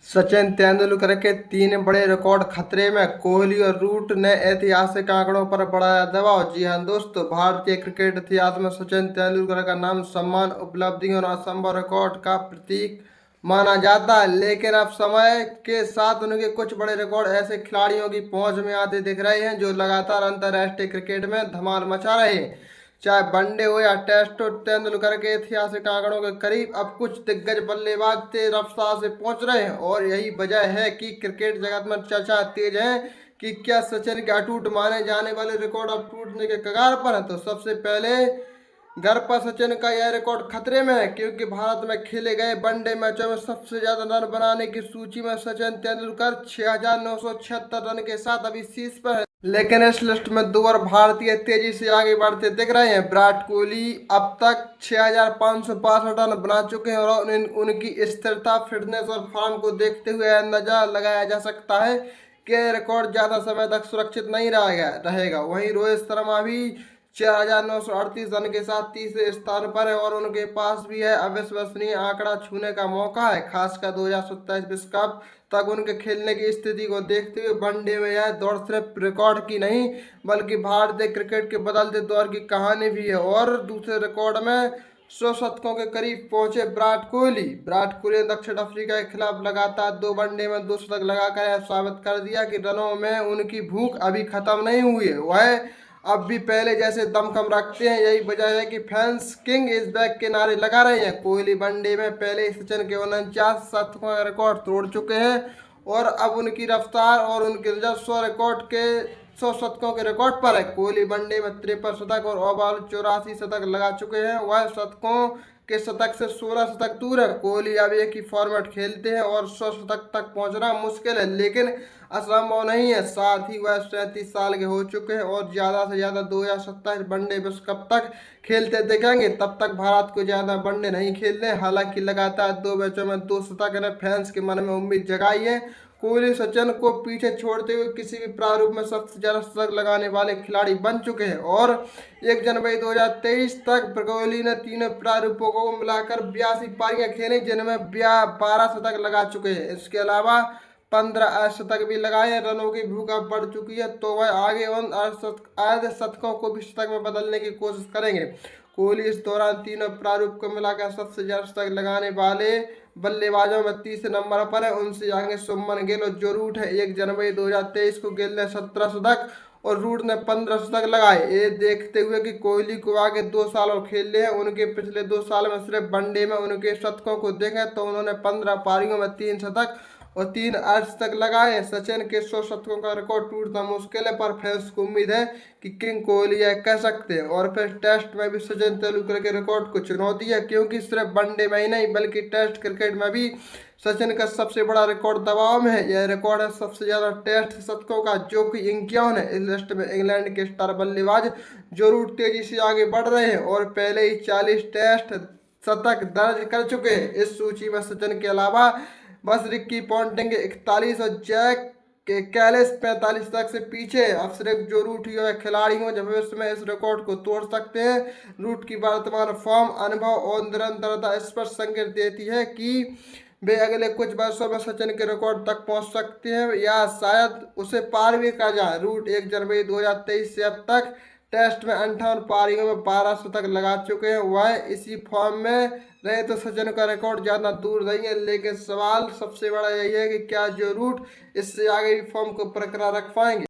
सचिन तेंदुलकर के तीन बड़े रिकॉर्ड खतरे में, कोहली और रूट ने ऐतिहासिक आंकड़ों पर बढ़ाया दबाव। जी हां दोस्तों, भारतीय क्रिकेट इतिहास में सचिन तेंदुलकर का नाम सम्मान, उपलब्धियों और असंभव रिकॉर्ड का प्रतीक माना जाता है। लेकिन अब समय के साथ उनके कुछ बड़े रिकॉर्ड ऐसे खिलाड़ियों की पहुंच में आते दिख रहे हैं जो लगातार अंतर्राष्ट्रीय क्रिकेट में धमाल मचा रहे हैं। चाहे वनडे हो या टेस्ट हो, तेंदुलकर के ऐतिहासिक आंकड़ों के करीब अब कुछ दिग्गज बल्लेबाज तेज रफ्तार से पहुंच रहे हैं और यही वजह है कि क्रिकेट जगत में चर्चा तेज है कि क्या सचिन के अटूट माने जाने वाले रिकॉर्ड अब टूटने के कगार पर है। तो सबसे पहले घर पर सचिन का यह रिकॉर्ड खतरे में है क्योंकि भारत में खेले गए वनडे मैचों में सबसे ज्यादा रन बनाने की सूची में सचिन तेंदुलकर 6,976 रन के साथ अभी शीर्ष पर है। लेकिन इस लिस्ट में दो और भारतीय तेजी से आगे बढ़ते दिख रहे हैं। विराट कोहली अब तक 6,562 रन बना चुके हैं और उनकी स्थिरता, फिटनेस और फॉर्म को देखते हुए अंदाजा लगाया जा सकता है कि रिकॉर्ड ज्यादा समय तक सुरक्षित नहीं रहेगा। वहीं रोहित शर्मा भी 4,938 रन के साथ तीसरे स्थान पर है और उनके पास भी है अविश्वसनीय आंकड़ा छूने का मौका है, खासकर 2027 विश्व कप तक उनके खेलने की स्थिति को देखते हुए। वनडे में यह दौड़ सिर्फ रिकॉर्ड की नहीं बल्कि भारतीय क्रिकेट के बदलते दौर की कहानी भी है। और दूसरे रिकॉर्ड में 100 शतकों के करीब पहुंचे विराट कोहली ने दक्षिण अफ्रीका के खिलाफ लगातार 2 वनडे में 2 शतक लगाकर यह साबित कर दिया कि रनों में उनकी भूख अभी खत्म नहीं हुई है। वह अब भी पहले जैसे दमखम रखते हैं। यही वजह है कि फैंस किंग इज बैक के नारे लगा रहे हैं। कोहली वनडे में पहले ही सचिन के 49 शतकों का रिकॉर्ड तोड़ चुके हैं और अब उनकी रफ्तार और उनके राजस्व रिकॉर्ड के 100 शतकों के रिकॉर्ड पर है। कोहली वनडे में 53 शतक और ओवरऑल 84 शतक लगा चुके हैं। वह शतकों के शतक से 16 शतक दूर है। कोहली अब एक ही फॉर्मेट खेलते हैं और 100 शतक तक पहुंचना मुश्किल है लेकिन असंभव नहीं है। साथ ही वह 37 साल के हो चुके हैं और ज्यादा से ज्यादा 2027 वनडे विश्व कप तक खेलते दिखेंगे। तब तक भारत को ज्यादा वनडे नहीं खेलने। हालांकि लगातार 2 मैचों में 2 शतक ने फैंस के मन में उम्मीद जगाई है। कोहली सचिन को पीछे छोड़ते हुए किसी भी प्रारूप में सबसे ज्यादा शतक लगाने वाले खिलाड़ी बन चुके हैं और 1 जनवरी 2023 तक कोहली ने तीनों प्रारूपों को मिलाकर 82 पारियां खेली जिनमें 12 शतक लगा चुके हैं। इसके अलावा 15 शतक भी लगाए। रनों की भूख अब बढ़ चुकी है तो वह आगे उन शतकों को भी शतक में बदलने की कोशिश करेंगे। कोहली इस दौरान तीनों प्रारूप को मिलाकर सबसे ज्यादा शतक लगाने वाले बल्लेबाजों में तीसरे नंबर पर है। उनसे आगे शुभमन गिल और जो रूट है। 1 जनवरी 2023 को गिल ने 17 शतक और रूट ने 15 शतक लगाए। ये देखते हुए कि कोहली को आगे 2 साल और खेलने हैं। उनके पिछले 2 साल में सिर्फ वनडे में उनके शतकों को देखें तो उन्होंने 15 पारियों में 3 शतक और 3 अर्धशतक लगाए। सचिन के 100 शतकों का रिकॉर्ड टूटना मुश्किल है पर फैंस को उम्मीद है कि किंग कोहली यह कह सकते हैं। और फिर टेस्ट में भी सचिन तेंदुलकर के रिकॉर्ड को चुनौती है क्योंकि सिर्फ वनडे में ही नहीं बल्कि टेस्ट क्रिकेट में भी सचिन का सबसे बड़ा रिकॉर्ड दबाव में है। यह रिकॉर्ड है सबसे ज्यादा टेस्ट शतकों का जो कि 51 है। इस लिस्ट में इंग्लैंड के स्टार बल्लेबाज जो रूट तेजी से आगे बढ़ रहे हैं और पहले ही 40 टेस्ट शतक दर्ज कर चुके हैं। इस सूची में सचिन के अलावा बस रिक्की पॉन्टिंग 41 और जैक कैलिस 45 तक से पीछे। अब सिर्फ जो रूट ही खिलाड़ी हो जब भविष्य में इस रिकॉर्ड को तोड़ सकते हैं। रूट की वर्तमान फॉर्म, अनुभव और निरंतरता स्पष्ट संकेत देती है कि वे अगले कुछ वर्षों में सचिन के रिकॉर्ड तक पहुंच सकते हैं या शायद उसे पार भी कर जाए। रूट 1 जनवरी 2023 से अब तक टेस्ट में 58 पारियों में 12 शतक लगा चुके हैं। वह इसी फॉर्म में रहे तो सचिन का रिकॉर्ड ज्यादा दूर नहीं है लेकिन सवाल सबसे बड़ा यही है कि क्या जो रूट इससे आगे फॉर्म को बरकरार रख पाएंगे।